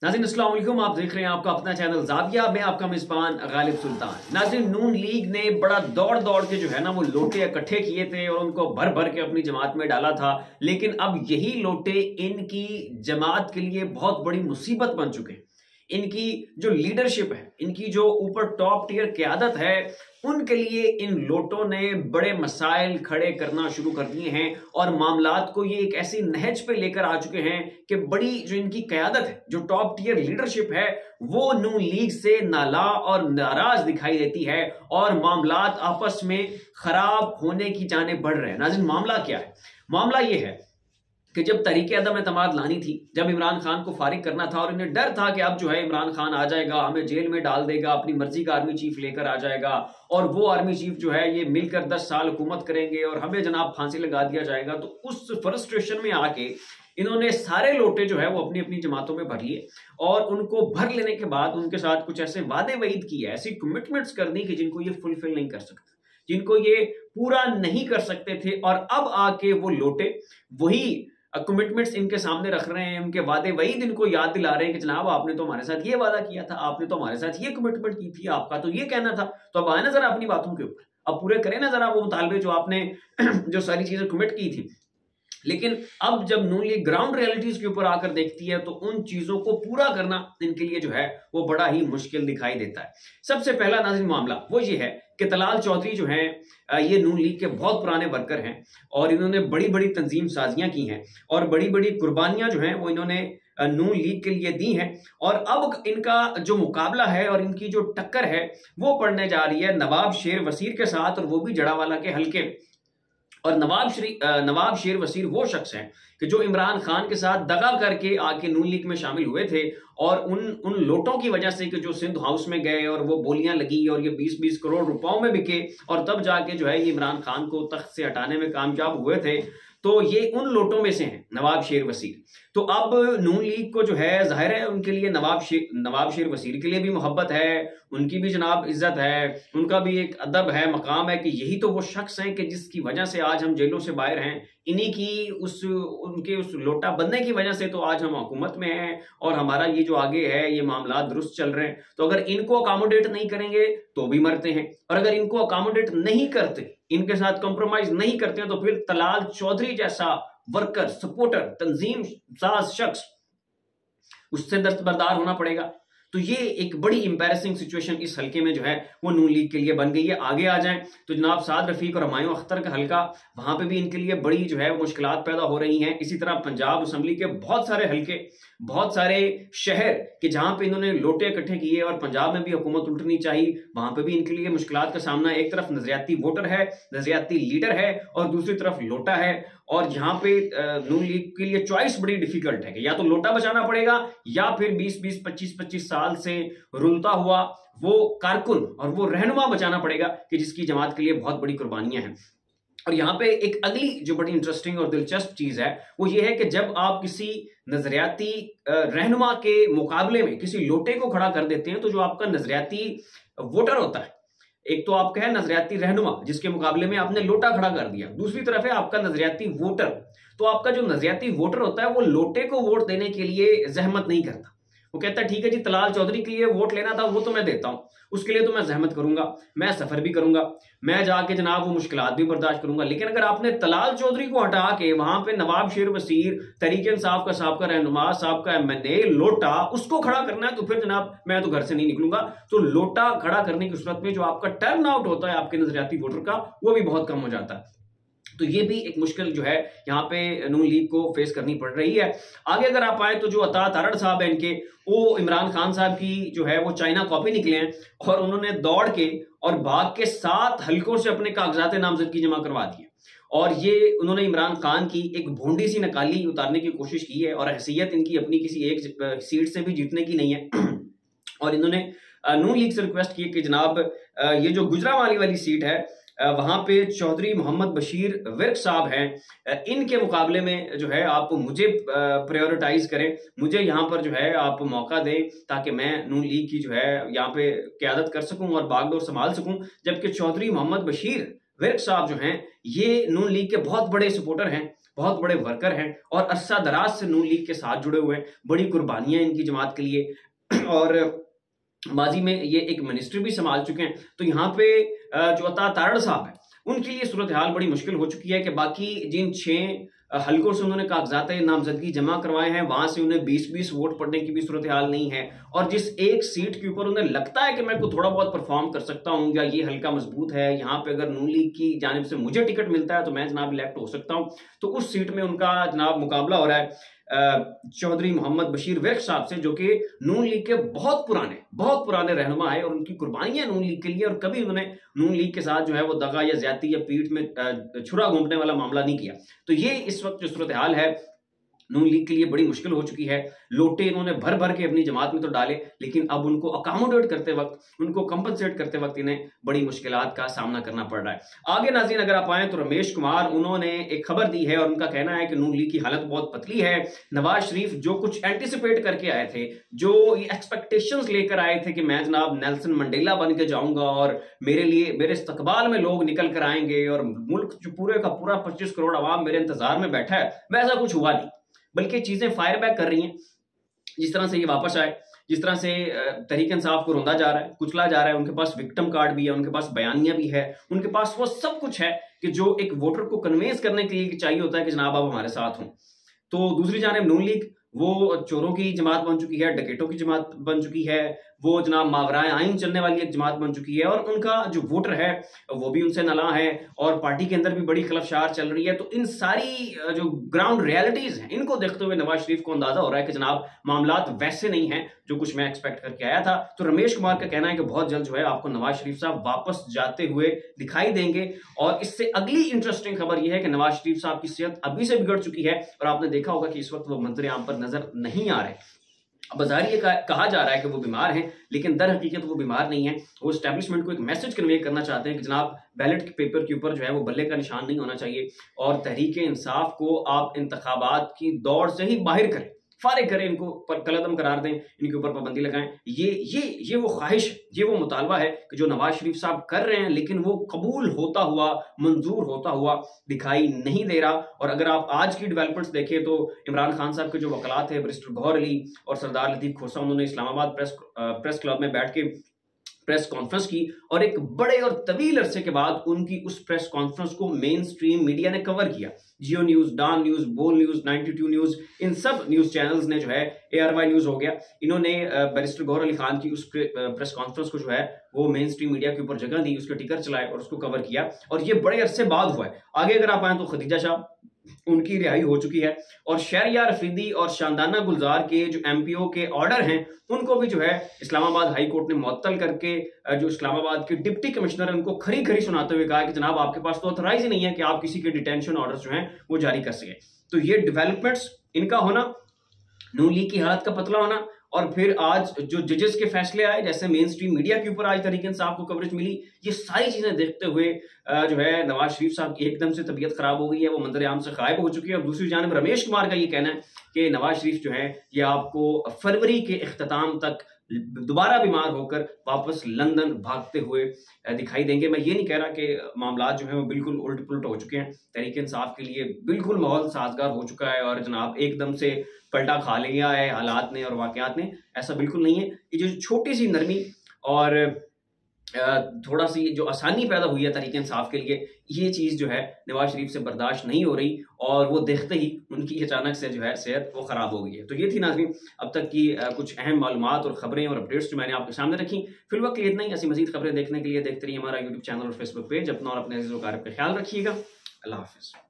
नाज़रीन अस्सलाम वालेकुम, आप देख रहे हैं आपका अपना चैनल ज़ाविया। मैं आपका मेज़बान गालिब सुल्तान। नाज़रीन, नून लीग ने बड़ा दौड़ दौड़ के जो है ना वो लोटे इकट्ठे किए थे और उनको भर भर के अपनी जमात में डाला था, लेकिन अब यही लोटे इनकी जमात के लिए बहुत बड़ी मुसीबत बन चुके हैं। इनकी जो लीडरशिप है, इनकी जो ऊपर टॉप टियर क़यादत है, उनके लिए इन लोटों ने बड़े मसाइल खड़े करना शुरू कर दिए हैं और मामलात को ये एक ऐसी नहज पे लेकर आ चुके हैं कि बड़ी जो इनकी क़यादत है, जो टॉप टियर लीडरशिप है, वो नून लीग से नाला और नाराज दिखाई देती है और मामलात आपस में खराब होने की जाने बढ़ रहे हैं। नाज़रीन, मामला क्या है? मामला ये है कि जब तहरीक अदम एतमाद लानी थी, जब इमरान खान को फारिग करना था और इन्हें डर था कि अब जो है इमरान खान आ जाएगा, हमें जेल में डाल देगा, अपनी मर्जी का आर्मी चीफ लेकर आ जाएगा और वो आर्मी चीफ जो है ये मिलकर 10 साल हुकूमत करेंगे और हमें जनाब फांसी लगा दिया जाएगा। तो उस फ्रस्ट्रेशन में आके इन्होंने सारे लोटे जो है वो अपनी अपनी जमातों में भर लिए और उनको भर लेने के बाद उनके साथ कुछ ऐसे वादे वईद किए, ऐसी कमिटमेंट्स कर दी कि जिनको ये फुलफिल नहीं कर सकते, जिनको ये पूरा नहीं कर सकते थे। और अब आके वो लोटे वही कमिटमेंट्स इनके सामने रख रहे हैं, उनके वादे वईद इनको याद दिला रहे हैं कि जनाब आपने तो हमारे साथ ये वादा किया था, आपने तो हमारे साथ ये कमिटमेंट की थी, आपका तो ये कहना था। तो अब आए ना जरा अपनी बातों के ऊपर, अब पूरे करें ना जरा वो मुतालबे जो आपने जो सारी चीजें कमिट की थी। लेकिन अब जब नून लीग ग्राउंड रियलिटीज के ऊपर आकर देखती है तो उन चीजों को पूरा करना इनके लिए जो है वो बड़ा ही मुश्किल दिखाई देता है। सबसे पहला नाज़रीन मामला वो ये है कि तलाल चौधरी जो हैं ये नून लीग के बहुत पुराने वर्कर हैं और इन्होंने बड़ी बड़ी तंजीम साजियां की हैं और बड़ी बड़ी कुर्बानियां जो हैं वो इन्होंने नून लीग के लिए दी हैं। और अब इनका जो मुकाबला है और इनकी जो टक्कर है वो पड़ने जा रही है नवाब शेर वसीर के साथ, और वो भी जड़ावाला के हल्के। और नवाब शेर वसीर वो शख्स हैं कि जो इमरान खान के साथ दगा करके आके नून लीग में शामिल हुए थे और उन लोटों की वजह से कि जो सिंध हाउस में गए और वो बोलियां लगी और ये 20-20 करोड़ रुपयों में बिके और तब जाके जो है ये इमरान खान को तख्त से हटाने में कामयाब हुए थे, तो ये उन लोटों में से हैं नवाब शेर वसीर। तो अब नून लीग को जो है जाहिर है उनके लिए नवाब शेर वसीर के लिए भी मोहब्बत है, उनकी भी जनाब इज्जत है, उनका भी एक अदब है, मकाम है कि यही तो वो शख्स हैं कि जिसकी वजह से आज हम जेलों से बाहर हैं, इन्हीं की उनके उस लोटा बनने की वजह से तो आज हम हुकूमत में हैं और हमारा ये जो आगे है ये मामला दुरुस्त चल रहे हैं। तो अगर इनको अकोमोडेट नहीं करेंगे तो भी मरते हैं, और अगर इनको अकोमोडेट नहीं करते, इनके साथ कॉम्प्रोमाइज नहीं करते हैं, तो फिर तलाल चौधरी जैसा वर्कर, सपोर्टर, तंजीम साज शख्स, उससे दस्तबरदार होना पड़ेगा। तो ये एक बड़ी इंपैरेसिंग सिचुएशन इस हल्के में जो है वो नून लीग के लिए बन गई है। आगे आ जाएं तो जनाब साद रफीक और हुमायूं अख्तर का हल्का, वहां पे भी इनके लिए बड़ी जो है मुश्किलात पैदा हो रही हैं। इसी तरह पंजाब असम्बली के बहुत सारे हल्के, बहुत सारे शहर कि जहां पे इन्होंने लोटे इकट्ठे किए और पंजाब में भी हुकूमत उल्टनी चाहिए, वहां पे भी इनके लिए मुश्किलात का सामना। एक तरफ नजरियाती वोटर है, नजरियाती लीडर है और दूसरी तरफ लोटा है। और यहाँ पे नून लीग के लिए चॉइस बड़ी डिफिकल्ट है कि या तो लोटा बचाना पड़ेगा या फिर 20-20, 25-25 साल से रुलता हुआ वो कारकुन और वो रहनुमा बचाना पड़ेगा कि जिसकी जमात के लिए बहुत बड़ी कुर्बानियां हैं। और यहाँ पे एक अगली जो बड़ी इंटरेस्टिंग और दिलचस्प चीज है वो ये है कि जब आप किसी नजरियाती रहनुमा के मुकाबले में किसी लोटे को खड़ा कर देते हैं, तो जो आपका नजरियाती वोटर होता है, एक तो आपका है नजरियाती रहनुमा जिसके मुकाबले में आपने लोटा खड़ा कर दिया, दूसरी तरफ है आपका नजरियाती वोटर। तो आपका जो नजरियाती वोटर होता है वो लोटे को वोट देने के लिए जहमत नहीं करता, वो कहता है ठीक है जी, तलाल चौधरी के लिए वोट लेना था वो तो मैं देता हूं, उसके लिए तो मैं जहमत करूंगा, मैं सफर भी करूंगा, मैं जाके जनाब वो मुश्किलात भी बर्दाश्त करूंगा। लेकिन अगर आपने तलाल चौधरी को हटा के वहां पे नवाब शेर वसीर, तहरीक इंसाफ का साहब का रहनुमा, साहब का MNA, लोटा, उसको खड़ा करना है, तो फिर जनाब मैं तो घर से नहीं निकलूंगा। तो लोटा खड़ा करने की सूरत में जो आपका टर्न आउट होता है आपके नजरियाती वोटर का, वो भी बहुत कम हो जाता है। तो ये भी एक मुश्किल जो है यहाँ पे नून लीग को फेस करनी पड़ रही है। आगे अगर आप आए तो जो अता तारड़ साहब हैं इनके, वो इमरान खान साहब की जो है वो चाइना कॉपी निकले हैं और उन्होंने दौड़ के और भाग के 7 हल्कों से अपने कागजात नामजदगी जमा करवा दिए और ये उन्होंने इमरान खान की एक भोंडी सी नकाली उतारने की कोशिश की है और हैसियत इनकी अपनी किसी एक सीट से भी जीतने की नहीं है। और इन्होंने नून लीग से रिक्वेस्ट की कि जनाब ये जो गुजरावाली वाली सीट है वहां पे चौधरी मोहम्मद बशीर विर्क साहब हैं, इनके मुकाबले में जो है आप मुझे प्रायोरिटाइज करें, मुझे यहाँ पर जो है आप मौका दें ताकि मैं नून लीग की जो है यहाँ पे क़यादत कर सकूं और बागडोर संभाल सकूं। जबकि चौधरी मोहम्मद बशीर विर्क साहब जो हैं ये नून लीग के बहुत बड़े सपोर्टर हैं बहुत बड़े वर्कर हैं और अरसा दराज से नून लीग के साथ जुड़े हुए हैं, बड़ी कुर्बानियां इनकी जमात के लिए और माजी में ये एक मिनिस्ट्री भी संभाल चुके हैं। तो यहाँ पे जो अता तारड़ साहब है उनके लिए सूरत हाल बड़ी मुश्किल हो चुकी है कि बाकी जिन 6 हल्कों से उन्होंने कागजात नामजदगी जमा करवाए हैं वहां से उन्हें 20-20 वोट पड़ने की भी सूरत हाल नहीं है, और जिस एक सीट के ऊपर उन्हें लगता है कि मैं को थोड़ा बहुत परफॉर्म कर सकता हूं या ये हल्का मजबूत है, यहाँ पे अगर नून लीग की जानिब से मुझे टिकट मिलता है तो मैं जनाब इलेक्ट हो सकता हूं, तो उस सीट में उनका जनाब मुकाबला हो रहा है चौधरी मोहम्मद बशीर विर्क साहब से, जो कि नून लीग के बहुत पुराने रहनुमा है और उनकी कुर्बानियां नून लीग के लिए, और कभी उन्होंने नून लीग के साथ जो है वो दगा या ज्यादती या पीठ में छुरा घूमने वाला मामला नहीं किया। तो ये इस वक्त जो सूरत हाल है नून लीग के लिए बड़ी मुश्किल हो चुकी है। लोटे इन्होंने भर भर के अपनी जमात में तो डाले, लेकिन अब उनको अकोमोडेट करते वक्त, उनको कंपनसेट करते वक्त इन्हें बड़ी मुश्किलात का सामना करना पड़ रहा है। आगे नाज़रीन अगर आप आए तो रमेश कुमार उन्होंने एक खबर दी है और उनका कहना है कि नून लीग की हालत बहुत पतली है। नवाज शरीफ जो कुछ एंटिसिपेट करके आए थे, जो एक्सपेक्टेशंस लेकर आए थे कि मैं जनाब नेल्सन मंडेला बन के जाऊंगा और मेरे लिए मेरे इस्तकबाल में लोग निकल कर आएंगे और मुल्क जो पूरे का पूरा 25 करोड़ आवाम मेरे इंतजार में बैठा है, वैसा कुछ हुआ नहीं, बल्कि चीजें फायर बैक कर रही हैं। जिस तरह से ये वापस आए, जिस तरह से तहरीक इंसाफ को रोंदा जा रहा है, कुचला जा रहा है, उनके पास विक्टिम कार्ड भी है, उनके पास बयानियां भी है, उनके पास वो सब कुछ है कि जो एक वोटर को कन्वेंस करने के लिए चाहिए होता है कि जनाब आप हमारे साथ हों। तो दूसरी जानिब नून लीग वो चोरों की जमात बन चुकी है, डकैतों की जमात बन चुकी है, वो जनाब मावराए आइन चलने वाली एक जमात बन चुकी है, और उनका जो वोटर है वो भी उनसे नला है, और पार्टी के अंदर भी बड़ी खलफशार चल रही है। तो इन सारी जो ग्राउंड रियलिटीज हैं इनको देखते हुए नवाज शरीफ को अंदाजा हो रहा है कि जनाब मामलात वैसे नहीं हैं जो कुछ मैं एक्सपेक्ट करके आया था। तो रमेश कुमार का कहना है कि बहुत जल्द जो है आपको नवाज शरीफ साहब वापस जाते हुए दिखाई देंगे। और इससे अगली इंटरेस्टिंग खबर यह है कि नवाज शरीफ साहब की सेहत अभी से बिगड़ चुकी है, और आपने देखा होगा कि इस वक्त वो मंजर आम पर नजर नहीं आ रहे। बाजारी कहा जा रहा है कि वो बीमार हैं, लेकिन दर हकीकत वो बीमार नहीं है। वो एस्टैब्लिशमेंट को एक मैसेज कन्वे करना चाहते हैं कि जनाब बैलेट के पेपर के ऊपर जो है वो बल्ले का निशान नहीं होना चाहिए, और तहरीक इंसाफ को आप इंतखाबात की दौड़ से ही बाहर करें, फारिग करें, इनको कलअदम करार दें, इनके ऊपर पाबंदी लगाएं। ये वो ख्वाहिश, ये वो मुतालबा है कि जो नवाज शरीफ साहब कर रहे हैं, लेकिन वो कबूल होता हुआ, मंजूर होता हुआ दिखाई नहीं दे रहा। और अगर आप आज की डेवलपमेंट्स देखें तो इमरान खान साहब के जो वकलात है बैरिस्टर गौहर अली और सरदार लतीफ खोसा, उन्होंने इस्लामाबाद प्रेस क्लब में बैठ के प्रेस कॉन्फ्रेंस की, और एक बड़े और तवील अरसे के बाद उनकी उस प्रेस कॉन्फ्रेंस को मेन स्ट्रीम मीडिया ने कवर किया। जियो न्यूज, डान न्यूज, बोल न्यूज, 92 न्यूज, इन सब न्यूज चैनल्स ने जो है, ARY न्यूज हो गया, इन्होंने बैरिस्टर गौहर अली खान की उस प्रेस कॉन्फ्रेंस को जो है वो मेन स्ट्रीम मीडिया के ऊपर जगह दी, उसके टिकर चलाए और उसको कवर किया, और ये बड़े अरसे बाद हुआ है। आगे अगर आप आए तो खदीजा शाह, उनकी रिहाई हो चुकी है, और शहरियार अफरीदी और शानदाना गुलजार के जो MPO के ऑर्डर हैं उनको भी जो है इस्लामाबाद हाई कोर्ट ने मुअत्तल करके जो इस्लामाबाद के डिप्टी कमिश्नर है उनको खरी खरी सुनाते हुए कहा कि जनाब आपके पास तो ऑथराइज ही नहीं है कि आप किसी के डिटेंशन ऑर्डर्स जो हैं वो जारी कर सके। तो ये डेवलपमेंट्स इनका होना, नून लीग की हालत का पतला होना, और फिर आज जो जजेस के फैसले आए, जैसे मेन स्ट्रीम मीडिया के ऊपर आज तहरीक इंसाफ को कवरेज मिली, ये सारी चीजें देखते हुए जो है नवाज शरीफ साहब की एकदम से तबीयत खराब हो गई है, वो मंजर आम से गायब हो चुकी है। और दूसरी जानिब रमेश कुमार का ये कहना है कि नवाज शरीफ जो है ये आपको फरवरी के इख्तिताम तक दोबारा बीमार होकर वापस लंदन भागते हुए दिखाई देंगे। मैं ये नहीं कह रहा कि मामला जो है वो बिल्कुल उल्ट पुलट हो चुके हैं, तहरीक इंसाफ के लिए बिल्कुल माहौल साजगार हो चुका है और जनाब एकदम से पलटा खा लिया है हालात ने और वाकयात ने, ऐसा बिल्कुल नहीं है। ये जो छोटी सी नरमी और थोड़ा सी जो आसानी पैदा हुई है तहरीक इंसाफ के लिए, ये चीज़ जो है नवाज शरीफ से बर्दाश्त नहीं हो रही, और वो देखते ही उनकी अचानक से जो है सेहत वो ख़राब हो गई है। तो ये थी नाज़रीन अब तक की कुछ अहम मालूमात और ख़बरें और अपडेट्स जो मैंने आपके सामने रखी। फिर वक्त इतना ही। ऐसी मज़ीद खबरें देखने के लिए देखते रहिए हमारा YouTube चैनल और Facebook पेज। अपना और अपने अज़ीज़ व अक़ारिब का ख्याल रखिएगा। अल्लाह हाफ़िज़।